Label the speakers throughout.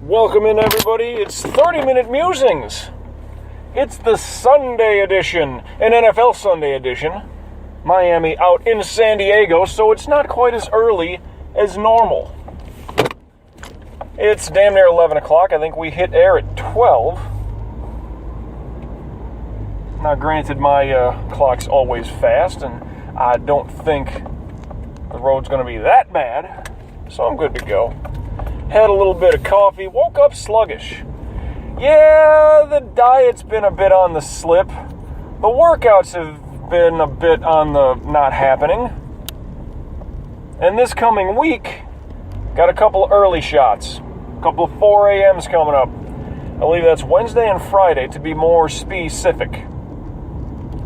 Speaker 1: Welcome in, everybody. It's 30-minute Musings. It's the Sunday edition, an NFL Sunday edition. Miami out in San Diego, so it's not quite as early as normal. It's damn near 11 o'clock. I think we hit air at 12. Now, granted, my clock's always fast, and I don't think the road's going to be that bad, so I'm good to go. Had a little bit of coffee, woke up sluggish. Yeah, the diet's been a bit on the slip. The workouts have been a bit on the not happening. And this coming week, got a couple early shots. A couple of 4 a.m.s coming up. I believe that's Wednesday and Friday, to be more specific.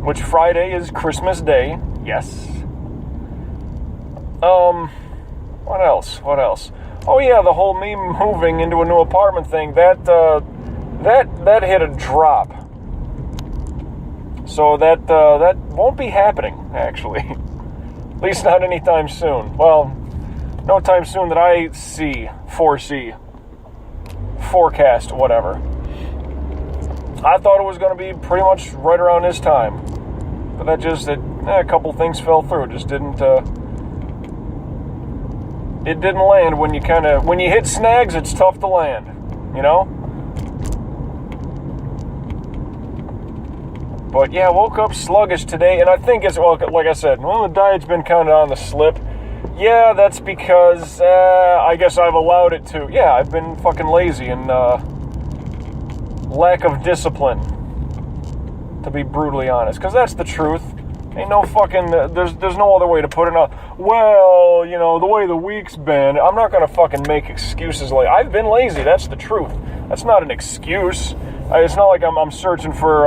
Speaker 1: Which Friday is Christmas Day, yes. What else? Oh yeah, the whole me moving into a new apartment thing, that hit a drop. So that won't be happening, actually. At least not anytime soon. Well, no time soon that I foresee, forecast, whatever. I thought it was going to be pretty much right around this time. But a couple things fell through. It just didn't land when you hit snags, it's tough to land, you know? But yeah, woke up sluggish today, and I think it's, well, like I said, the diet's been kind of on the slip. Yeah, that's because, I guess I've allowed it to. Yeah, I've been fucking lazy and, lack of discipline, to be brutally honest, because that's the truth. Ain't no fucking, there's no other way to put it. Well, you know, the way the week's been, I'm not going to fucking make excuses like, I've been lazy, that's the truth. That's not an excuse. It's not like I'm searching for,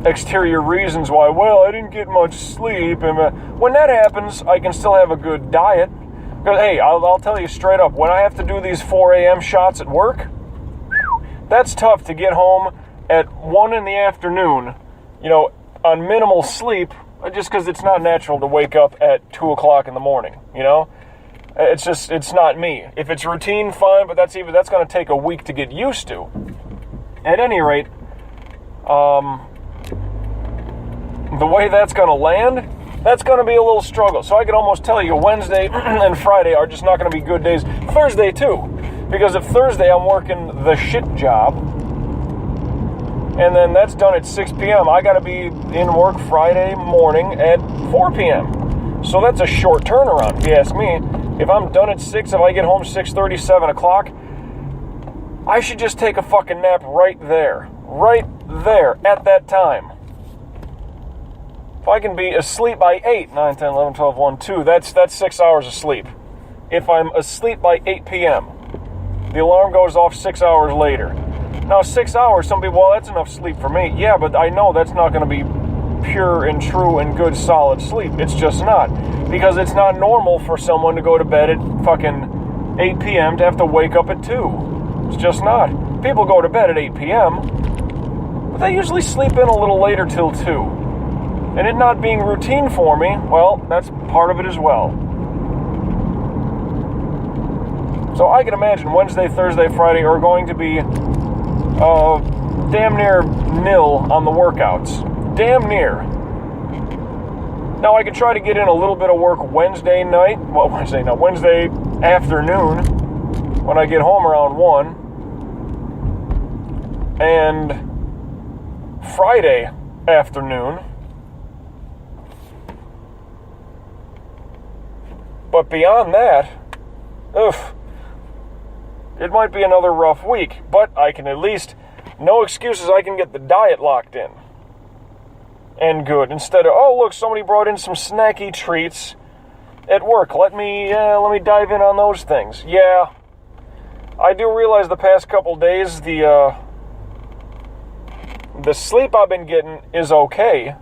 Speaker 1: exterior reasons why, well, I didn't get much sleep. And when that happens, I can still have a good diet. Because, hey, I'll tell you straight up, when I have to do these 4 a.m. shots at work, that's tough to get home at 1 in the afternoon, on minimal sleep, just because it's not natural to wake up at 2 o'clock in the morning, It's not me. If it's routine, fine, but that's going to take a week to get used to. At any rate, the way that's going to land, that's going to be a little struggle. So I could almost tell you Wednesday and Friday are just not going to be good days. Thursday, too. Because if Thursday I'm working the shit job, and then that's done at 6 p.m., I got to be in work Friday morning at 4 p.m. So that's a short turnaround, if you ask me. If I'm done at 6, if I get home 6:30, 7 o'clock, I should just take a fucking nap right there, at that time. If I can be asleep by 8, 9, 10, 11, 12, 1, 2, that's 6 hours of sleep. If I'm asleep by 8 p.m., the alarm goes off 6 hours later. Now, 6 hours, some people, well, that's enough sleep for me. Yeah, but I know that's not going to be pure and true and good solid sleep. It's just not. Because it's not normal for someone to go to bed at fucking 8 p.m. to have to wake up at 2. It's just not. People go to bed at 8 p.m., but they usually sleep in a little later till 2. And it not being routine for me, well, that's part of it as well. So I can imagine Wednesday, Thursday, Friday are going to be damn near nil on the workouts. Damn near. Now I could try to get in a little bit of work Wednesday afternoon when I get home around 1. And Friday afternoon. But beyond that, it might be another rough week, but I can at least, no excuses, I can get the diet locked in. And good, instead of, oh look, somebody brought in some snacky treats at work, let me dive in on those things. Yeah, I do realize the past couple days, the sleep I've been getting is okay,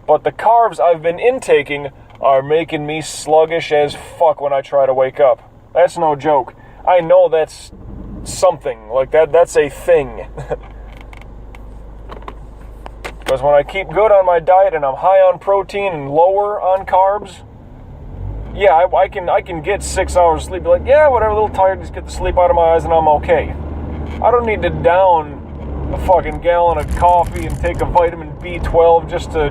Speaker 1: but the carbs I've been intaking are making me sluggish as fuck when I try to wake up. That's no joke. I know that's something. Like that's a thing. Because when I keep good on my diet and I'm high on protein and lower on carbs, yeah, I can get 6 hours of sleep. Be like, yeah, whatever, a little tired, just get the sleep out of my eyes and I'm okay. I don't need to down a fucking gallon of coffee and take a vitamin B12 just to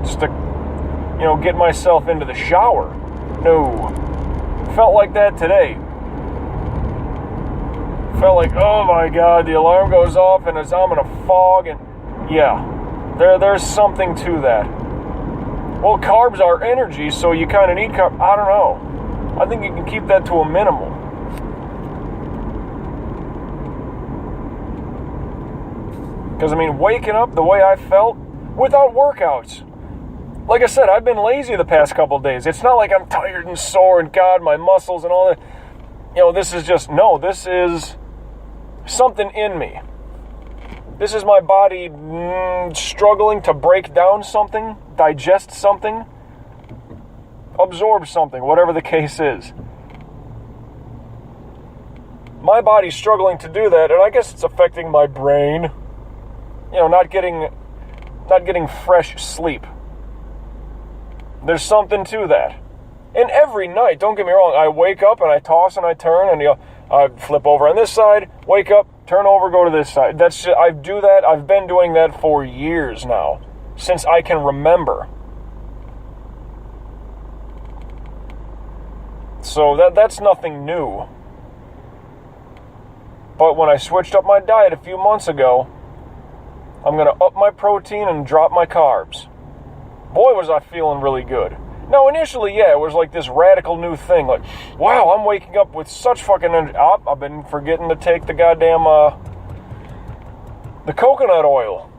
Speaker 1: get myself into the shower. No. Felt like that today. Felt like, oh my God, the alarm goes off and I'm in a fog, and yeah, there's something to that. Well, carbs are energy, so you kind of need carbs. I don't know. I think you can keep that to a minimal. Because, I mean, waking up the way I felt without workouts. Like I said, I've been lazy the past couple of days. It's not like I'm tired and sore and God, my muscles and all that. This is just, no, this is something in me. This is my body struggling to break down something, digest something, absorb something, whatever the case is. My body's struggling to do that, and I guess it's affecting my brain. Not getting fresh sleep. There's something to that. And every night, don't get me wrong, I wake up and I toss and I turn and I flip over on this side, wake up, turn over, go to this side. I do that. I've been doing that for years now, since I can remember. So that's nothing new. But when I switched up my diet a few months ago, I'm going to up my protein and drop my carbs. Boy, was I feeling really good. Now, initially, yeah, it was like this radical new thing. Like, wow, I'm waking up with such fucking energy. I've been forgetting to take the goddamn, the coconut oil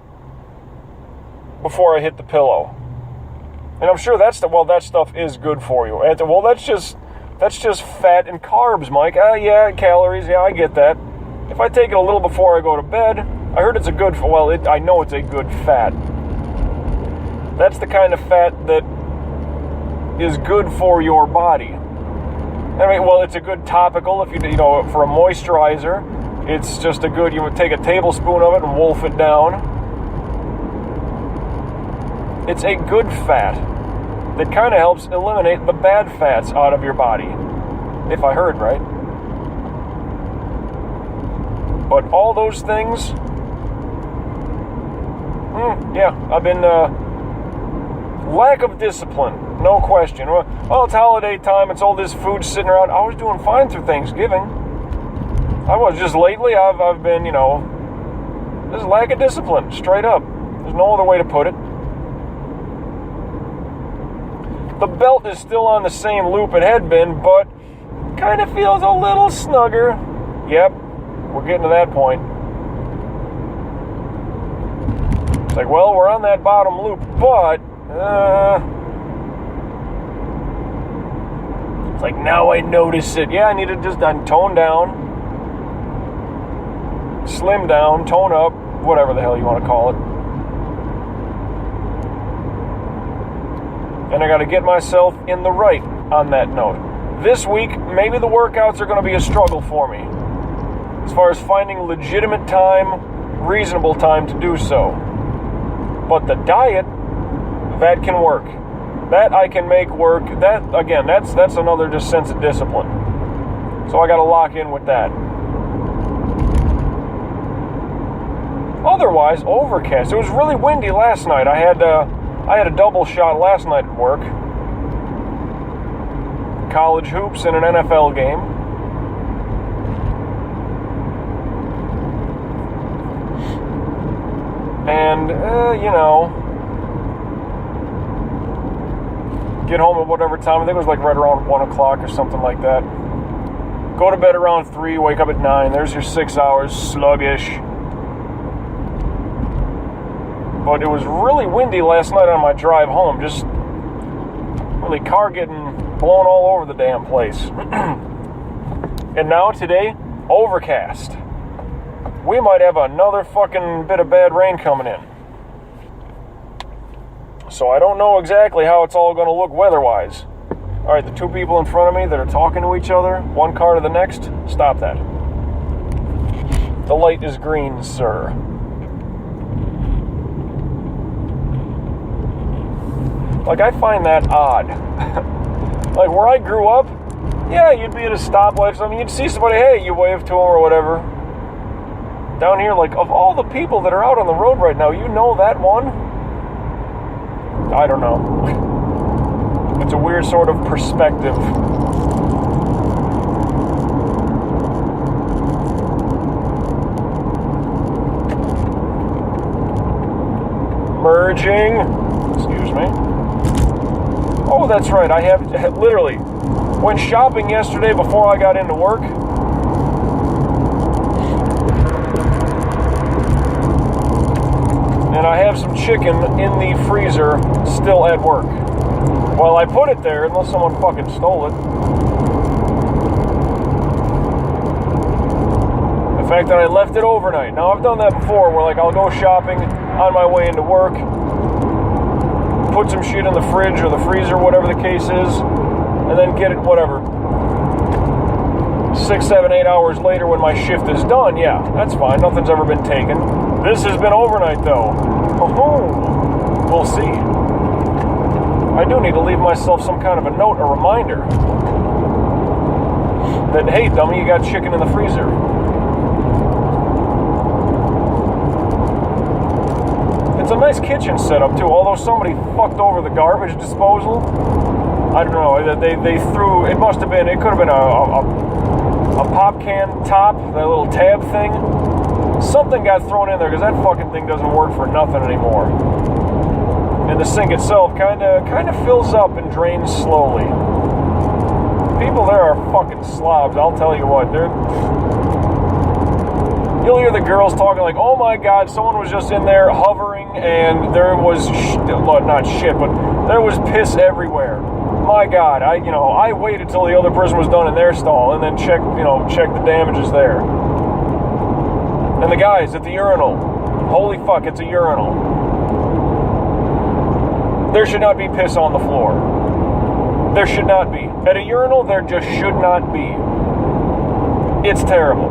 Speaker 1: before I hit the pillow. And I'm sure that stuff is good for you. And well, that's just fat and carbs, Mike. Yeah, calories, yeah, I get that. If I take it a little before I go to bed, I heard it's a good, I know it's a good fat. That's the kind of fat that is good for your body. I mean, well, it's a good topical if for a moisturizer. It's just you would take a tablespoon of it and wolf it down. It's a good fat that kind of helps eliminate the bad fats out of your body, if I heard right. But all those things, yeah, I've been, lack of discipline, no question. Well, it's holiday time, it's all this food sitting around. I was doing fine through Thanksgiving. I was just lately, I've been, this lack of discipline, straight up. There's no other way to put it. The belt is still on the same loop it had been, but kind of feels a little snugger. Yep, we're getting to that point. It's like, well, we're on that bottom loop, but it's like, now I notice it. Yeah, I need to just tone down, slim down, tone up, whatever the hell you want to call it. And I got to get myself in the right on that note. This week, maybe the workouts are going to be a struggle for me, as far as finding legitimate time, reasonable time to do so. But the diet, that can work. That I can make work. That, again, that's another just sense of discipline. So I got to lock in with that. Otherwise, overcast. It was really windy last night. I had a double shot last night at work. College hoops and an NFL game. And, get home at whatever time. I think it was like right around 1 o'clock or something like that. Go to bed around 3, wake up at 9. There's your 6 hours, sluggish. But it was really windy last night on my drive home. Just really car getting blown all over the damn place. And now today, overcast. We might have another fucking bit of bad rain coming in. So I don't know exactly how it's all going to look weather-wise. All right, the two people in front of me that are talking to each other, one car to the next, stop that. The light is green, sir. Like, I find that odd. Like, where I grew up, yeah, you'd be at a stoplight. I mean, you'd see somebody, hey, you wave to them or whatever. Down here, like, of all the people that are out on the road right now, you know that one? I don't know. It's a weird sort of perspective. Merging. Excuse me. Oh, that's right. I have literally went shopping yesterday before I got into work. And I have some chicken in the freezer still at work. Well, I put it there unless someone fucking stole it. The fact that I left it overnight. Now, I've done that before where, like, I'll go shopping on my way into work, put some shit in the fridge or the freezer, whatever the case is, and then get it, whatever, 6, 7, 8 hours later when my shift is done. Yeah, that's fine. Nothing's ever been taken. This has been overnight, though. Oh, we'll see. I do need to leave myself some kind of a note, a reminder that, hey, dummy, you got chicken in the freezer. It's a nice kitchen setup, too, although somebody fucked over the garbage disposal. I don't know, they threw, it must have been, it could have been a pop can top, that little tab thing. Something got thrown in there, because that fucking thing doesn't work for nothing anymore. And the sink itself kind of fills up and drains slowly. People there are fucking slobs, I'll tell you what. You'll hear the girls talking like, oh my god, someone was just in there hovering and there was, not shit, but there was piss everywhere. My god, I waited till the other person was done in their stall and then check the damages there. And the guys at the urinal, holy fuck, it's a urinal. There should not be piss on the floor. There should not be. At a urinal, there just should not be. It's terrible.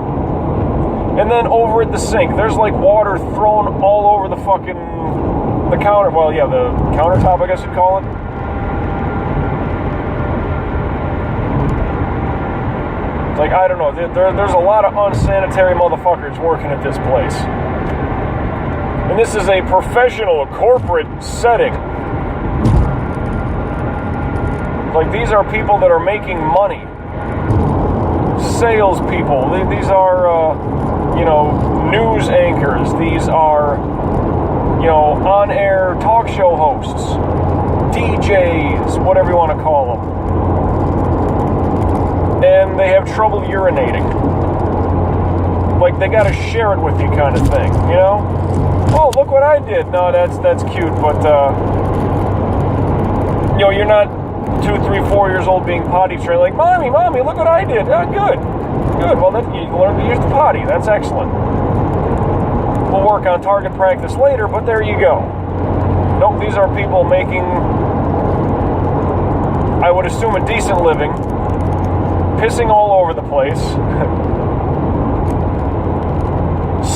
Speaker 1: And then over at the sink, there's like water thrown all over the counter. Well, yeah, the countertop, I guess you'd call it. It's like, I don't know. There's a lot of unsanitary motherfuckers working at this place. And this is a professional, corporate setting. Like, these are people that are making money. Salespeople. These are, news anchors. These are, on-air talk show hosts. DJs, whatever you want to call them. And they have trouble urinating. Like, they got to share it with you kind of thing, you know? Oh, look what I did. No, that's cute, but, you're not 2, 3, 4 years old being potty trained, like, Mommy, look what I did. Oh, good. Well, then you learn to use the potty. That's excellent. We'll work on target practice later, but there you go. Nope, these are people making, I would assume, a decent living, pissing all over the place,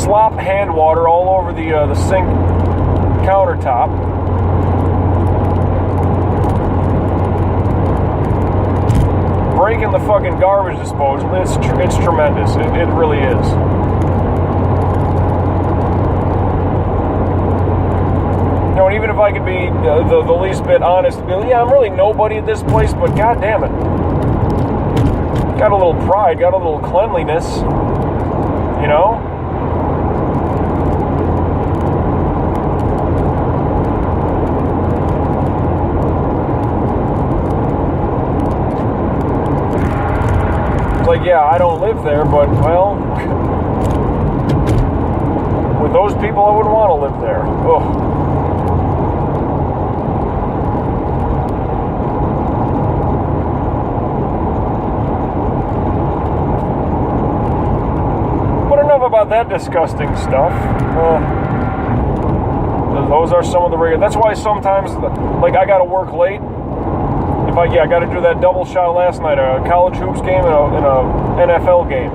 Speaker 1: slop hand water all over the sink countertop. Breaking the fucking garbage disposal, it's tremendous. It really is. And even if I could be the least bit honest, yeah, I'm really nobody at this place, but god damn it. Got a little pride, got a little cleanliness, you know? Like, yeah, I don't live there, but, well, with those people, I wouldn't want to live there. Ugh. But enough about that disgusting stuff. Those are some of the regular. That's why sometimes, like, I gotta work late. I got to do that double shot last night, a college hoops game and a NFL game.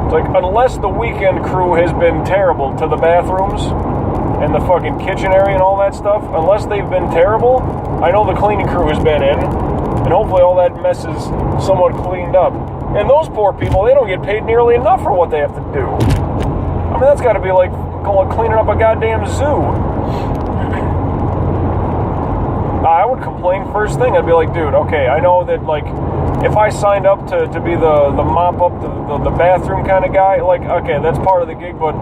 Speaker 1: It's like, unless the weekend crew has been terrible to the bathrooms and the fucking kitchen area and all that stuff, unless they've been terrible, I know the cleaning crew has been in, and hopefully all that mess is somewhat cleaned up. And those poor people, they don't get paid nearly enough for what they have to do. I mean, that's got to be like cleaning up a goddamn zoo. I would complain first thing. I'd be like, dude, okay, I know that, like, if I signed up to be the mop up the bathroom kind of guy, like, okay, that's part of the gig, but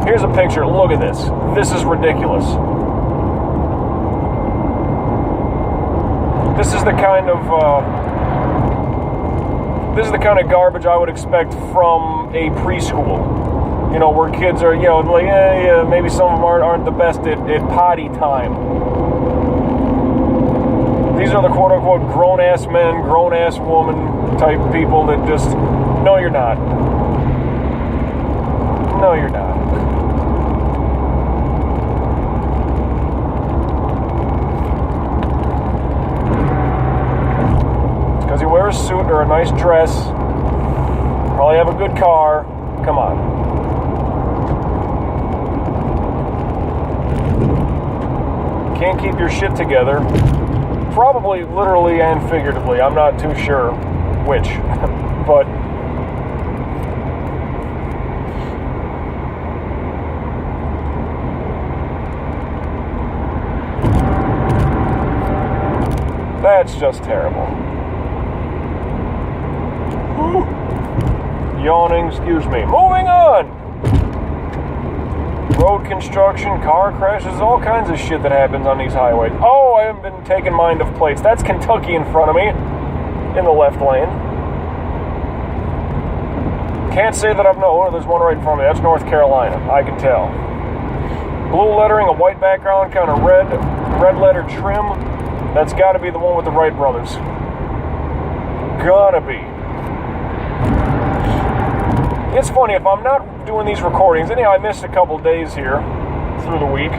Speaker 1: here's a picture. Look at this. This is ridiculous. This is the kind of garbage I would expect from a preschool. You know, where kids are, you know, like, maybe some of them aren't the best at potty time. These are the quote-unquote grown-ass men, grown-ass woman type people that just, no, you're not. No, you're not. Because you wear a suit or a nice dress, probably have a good car, come on. Can't keep your shit together. Probably literally and figuratively. I'm not too sure which. But that's just terrible. Yawning, excuse me. Moving on! Road construction, car crashes, all kinds of shit that happens on these highways. Oh, I haven't been taking mind of plates. That's Kentucky in front of me, in the left lane. Can't say that I've no, there's one right in front of me. That's North Carolina, I can tell. Blue lettering, a white background, kind of red letter trim. That's got to be the one with the Wright brothers. Gotta be. It's funny, if I'm not doing these recordings, anyhow, I missed a couple days here through the week.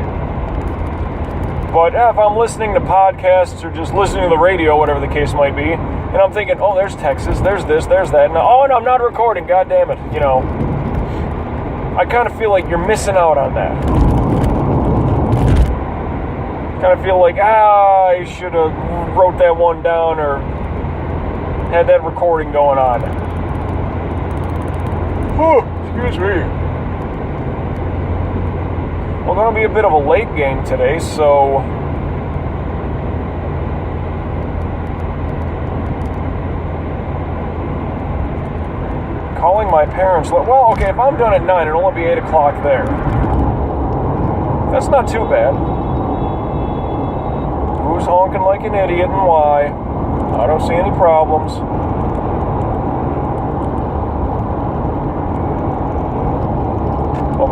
Speaker 1: But if I'm listening to podcasts or just listening to the radio, whatever the case might be, and I'm thinking, oh, there's Texas, there's this, there's that, and oh, no, I'm not recording, God damn it, you know. I kind of feel like you're missing out on that. Kind of feel like, I should have wrote that one down or had that recording going on. Oh, excuse me. Well, going to be a bit of a late game today, so calling my parents. Well, okay, if I'm done at 9, it'll only be 8 o'clock there. That's not too bad. Who's honking like an idiot and why? I don't see any problems.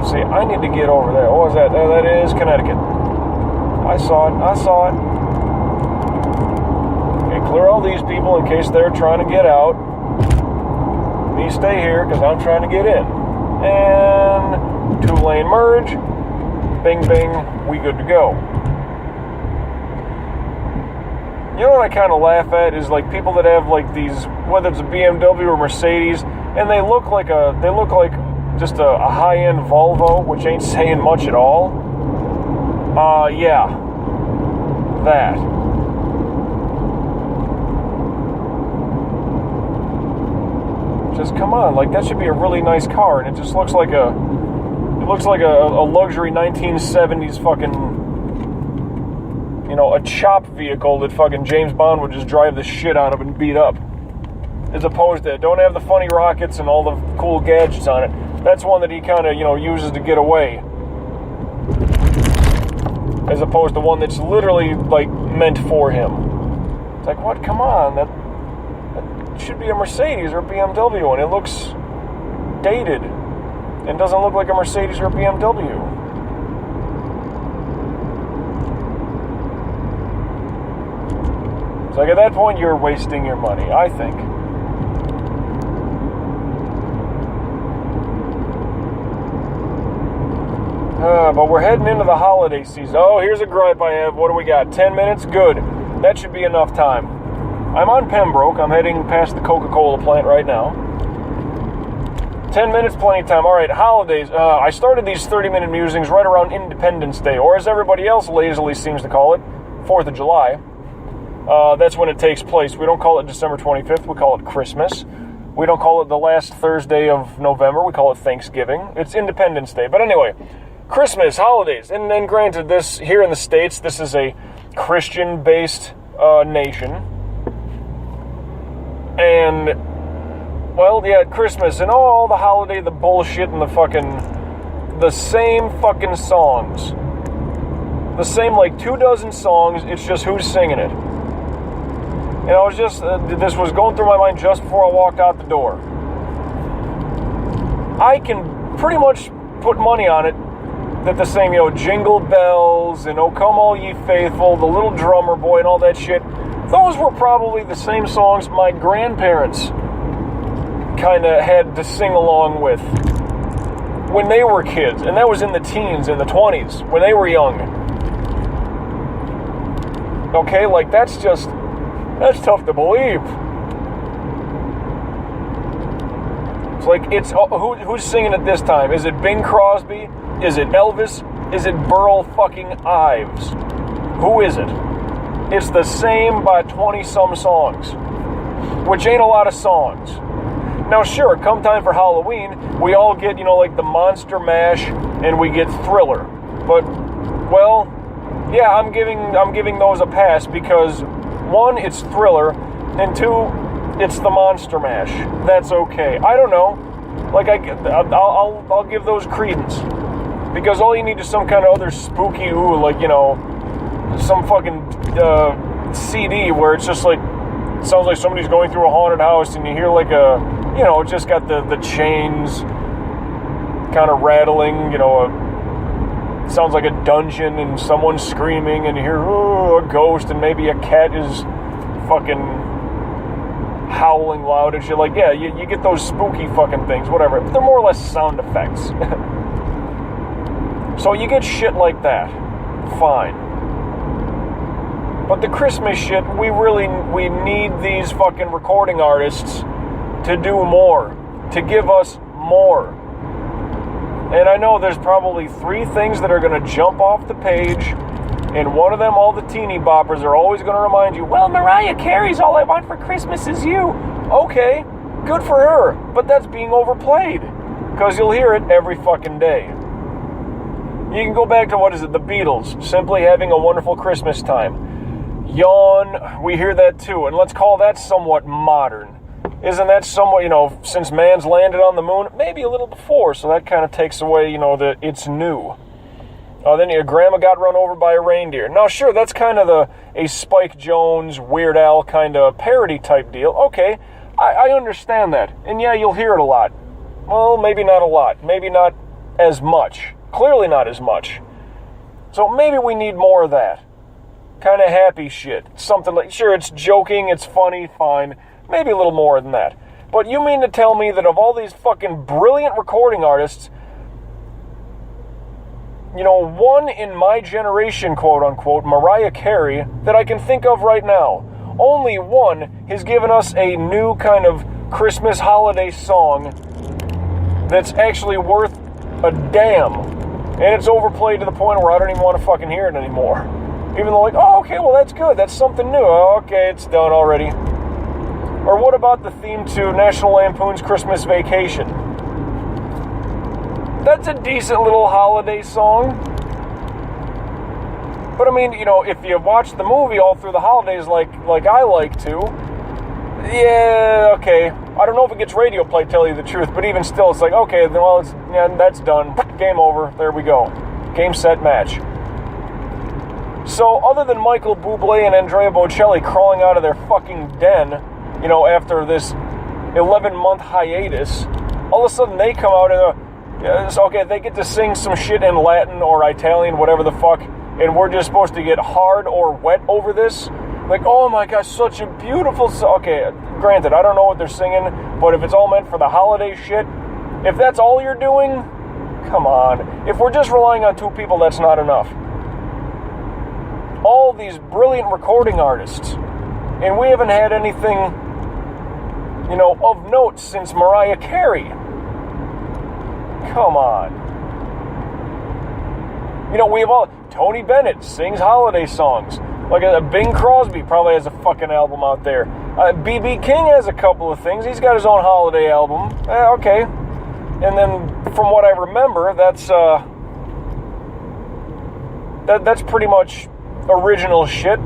Speaker 1: See, I need to get over there. What was that? That is Connecticut. I saw it. Okay, clear all these people in case they're trying to get out. Me stay here because I'm trying to get in. And 2-lane merge. Bing, bing. We good to go. You know what I kind of laugh at is like people that have like these, whether it's a BMW or Mercedes, and they look like just a high-end Volvo, which ain't saying much at all. Yeah. That. Just come on, like that should be a really nice car, and it just looks like a luxury 1970s fucking, you know, a chop vehicle that fucking James Bond would just drive the shit out of and beat up. As opposed to, don't have the funny rockets and all the cool gadgets on it. That's one that he kind of, you know, uses to get away. As opposed to one that's literally, like, meant for him. It's like, what? Come on. That should be a Mercedes or a BMW, and it looks dated. And doesn't look like a Mercedes or a BMW. It's like, at that point, you're wasting your money, I think. But we're heading into the holiday season. Oh, here's a gripe I have. What do we got? 10 minutes? Good. That should be enough time. I'm on Pembroke. I'm heading past the Coca-Cola plant right now. 10 minutes, plenty of time. All right, holidays. I started these 30-minute musings right around Independence Day, or as everybody else lazily seems to call it, 4th of July. That's when it takes place. We don't call it December 25th. We call it Christmas. We don't call it the last Thursday of November. We call it Thanksgiving. It's Independence Day. But anyway, Christmas, holidays. And then granted, this here in the States, this is a Christian-based nation. And, well, yeah, Christmas and all the holiday, the bullshit and the same fucking songs. The same, like, 24 songs. It's just who's singing it. And I was just, this was going through my mind just before I walked out the door. I can pretty much put money on it that the same, Jingle Bells and Oh Come All Ye Faithful, the Little Drummer Boy and all that shit, those were probably the same songs my grandparents kind of had to sing along with when they were kids. And that was in the teens, in the 20s, when they were young. Okay, like that's tough to believe. It's like, who's singing it this time? Is it Bing Crosby? Is it Elvis? Is it Burl fucking Ives? Who is it? It's the same by 20-some songs, which ain't a lot of songs. Now, sure, come time for Halloween, we all get, like the Monster Mash, and we get Thriller. But, well, yeah, I'm giving those a pass because 1, it's Thriller, and 2, it's the Monster Mash. That's okay. I don't know. Like, I'll give those credence. Because all you need is some kind of other spooky, some fucking CD where it's just like, it sounds like somebody's going through a haunted house and you hear like it just got the chains kind of rattling, it sounds like a dungeon and someone's screaming and you hear, a ghost and maybe a cat is fucking howling loud and shit. Like, yeah, you get those spooky fucking things, whatever. But they're more or less sound effects. So you get shit like that. Fine. But the Christmas shit, we need these fucking recording artists to do more. To give us more. And I know there's probably 3 things that are going to jump off the page, and one of them, all the teeny boppers are always going to remind you, well, Mariah Carey's All I Want for Christmas Is You. Okay, good for her, but that's being overplayed, because you'll hear it every fucking day. You can go back to, the Beatles, Simply Having a Wonderful Christmas Time. Yawn, we hear that too, and let's call that somewhat modern. Isn't that somewhat, since man's landed on the moon? Maybe a little before, so that kind of takes away, that it's new. Then your grandma got run over by a reindeer. Now, sure, that's kind of a Spike Jones, Weird Al kind of parody type deal. Okay, I understand that. And yeah, you'll hear it a lot. Well, maybe not a lot. Maybe not as much. Clearly not as much. So maybe we need more of that. Kind of happy shit. Something like, sure, it's joking, it's funny, fine. Maybe a little more than that. But you mean to tell me that of all these fucking brilliant recording artists, one in my generation, quote unquote, Mariah Carey, that I can think of right now, only one has given us a new kind of Christmas holiday song that's actually worth a damn. And it's overplayed to the point where I don't even want to fucking hear it anymore. Even though, like, oh, okay, well, that's good. That's something new. Oh, okay, it's done already. Or what about the theme to National Lampoon's Christmas Vacation? That's a decent little holiday song. But I mean, if you watch the movie all through the holidays like I like to, yeah, okay. I don't know if it gets radio play, tell you the truth, but even still, it's like, okay, well, that's done. Game over. There we go. Game, set, match. So, other than Michael Bublé and Andrea Bocelli crawling out of their fucking den, after this 11-month hiatus, all of a sudden they come out and, okay, they get to sing some shit in Latin or Italian, whatever the fuck, and we're just supposed to get hard or wet over this? Like, oh my gosh, such a beautiful song. Okay, granted, I don't know what they're singing, but if it's all meant for the holiday shit, if that's all you're doing, come on. If we're just relying on 2 people, that's not enough. All these brilliant recording artists, and we haven't had anything, of note since Mariah Carey. Come on. We have all... Tony Bennett sings holiday songs. Like Bing Crosby probably has a fucking album out there. B.B. King has a couple of things. He's got his own holiday album. Okay. And then, from what I remember, that's pretty much original shit.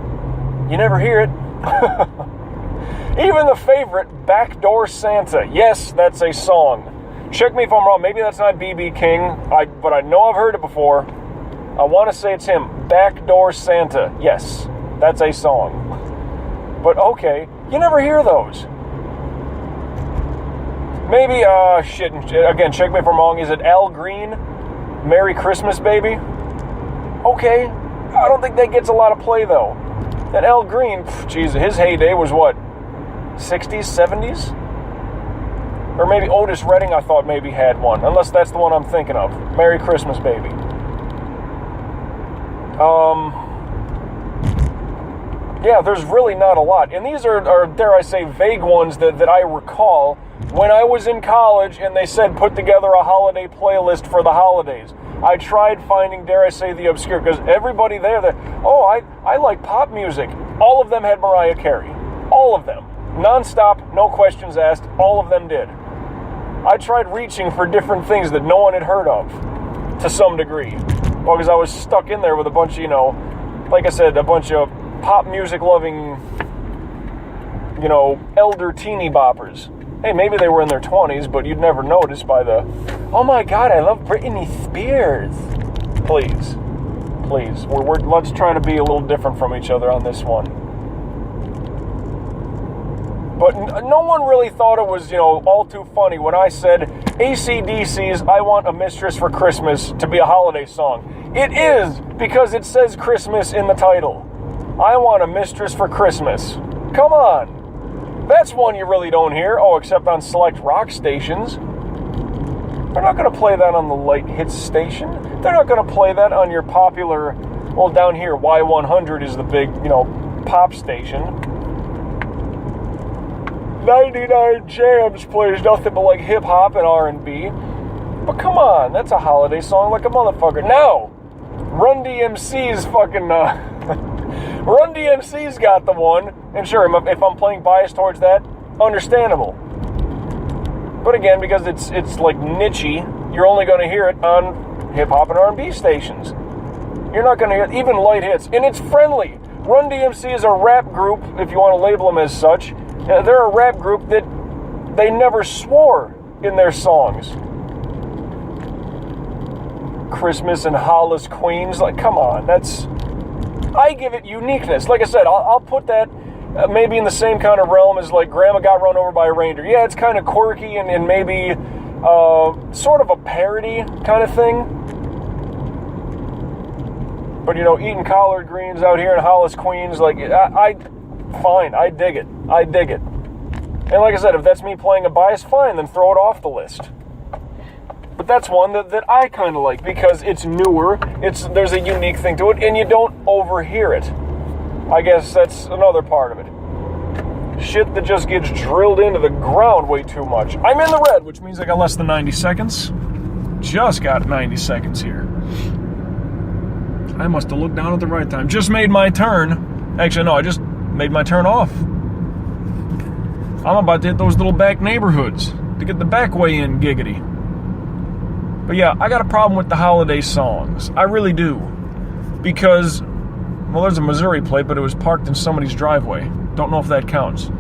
Speaker 1: You never hear it. Even the favorite, Backdoor Santa. Yes, that's a song. Check me if I'm wrong. Maybe that's not B.B. King, but I know I've heard it before. I want to say it's him. Backdoor Santa. Yes, that's a song. But okay, you never hear those. Maybe, shit, again, check me if I'm wrong. Is it Al Green? Merry Christmas, Baby? Okay. I don't think that gets a lot of play, though. And Al Green, geez, his heyday was what? 60s, 70s? Or maybe Otis Redding, I thought maybe had one. Unless that's the one I'm thinking of. Merry Christmas, Baby. Yeah, there's really not a lot. And these are dare I say, vague ones that I recall when I was in college and they said put together a holiday playlist for the holidays. I tried finding, dare I say, the obscure, because everybody there, I like pop music. All of them had Mariah Carey. All of them. Non-stop, no questions asked. All of them did. I tried reaching for different things that no one had heard of, to some degree. Because I was stuck in there with a bunch of, like I said, a bunch of pop music loving, elder teeny boppers. Hey, maybe they were in their 20s, but you'd never notice by the, oh my God, I love Britney Spears. Please. Let's try to be a little different from each other on this one. But no one really thought it was, all too funny when I said AC/DC's I Want a Mistress for Christmas to be a holiday song. It is, because it says Christmas in the title. I Want a Mistress for Christmas. Come on. That's one you really don't hear. Oh, except on select rock stations. They're not going to play that on the light hits station. They're not going to play that on your popular, well, down here, Y100 is the big, pop station. 99 Jams plays nothing but like hip-hop and R&B. But come on, that's a holiday song like a motherfucker. Now, Run DMC's fucking, Run DMC's got the one. And sure, if I'm playing bias towards that, understandable. But again, because it's like niche-y, you're only going to hear it on hip-hop and R&B stations. You're not going to hear it, even light hits. And it's friendly. Run DMC is a rap group, if you want to label them as such. They're a rap group that they never swore in their songs. Christmas and Hollis Queens, like, come on, I give it uniqueness. Like I said, I'll put that maybe in the same kind of realm as like Grandma Got Run Over by a Reindeer. Yeah, it's kind of quirky and maybe sort of a parody kind of thing. But eating collard greens out here in Hollis Queens, like fine, I dig it. And like I said, if that's me playing a bias, fine, then throw it off the list. But that's one that I kind of like because it's newer, there's a unique thing to it, and you don't overhear it. I guess that's another part of it. Shit that just gets drilled into the ground way too much. I'm in the red, which means I got less than 90 seconds. Just got 90 seconds here. I must have looked down at the right time. Just made my turn. Actually, no, I just made my turn off. I'm about to hit those little back neighborhoods to get the back way in, giggity. But yeah, I got a problem with the holiday songs. I really do. Because, well, there's a Missouri plate, but it was parked in somebody's driveway. Don't know if that counts.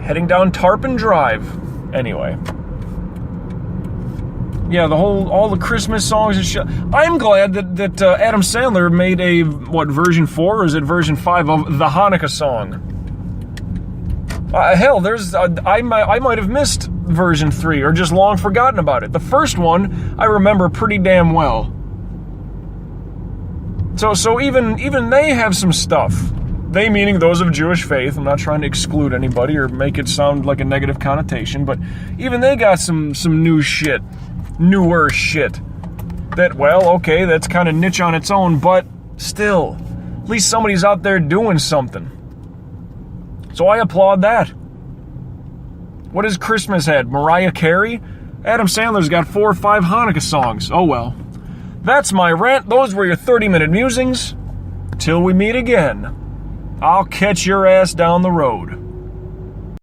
Speaker 1: Heading down Tarpon Drive. Anyway. Yeah, all the Christmas songs and shit. I'm glad that Adam Sandler made a, version 4 or is it version 5 of the Hanukkah song? Hell, I might have missed version 3 or just long forgotten about it. The first one I remember pretty damn well. So even they have some stuff. They meaning those of Jewish faith. I'm not trying to exclude anybody or make it sound like a negative connotation, but even they got some new shit. Newer shit. That, well, okay, that's kind of niche on its own, but still, at least somebody's out there doing something. So I applaud that. What has Christmas had? Mariah Carey? Adam Sandler's got 4 or 5 Hanukkah songs. Oh well. That's my rant. Those were your 30-minute musings. till we meet again, I'll catch your ass down the road.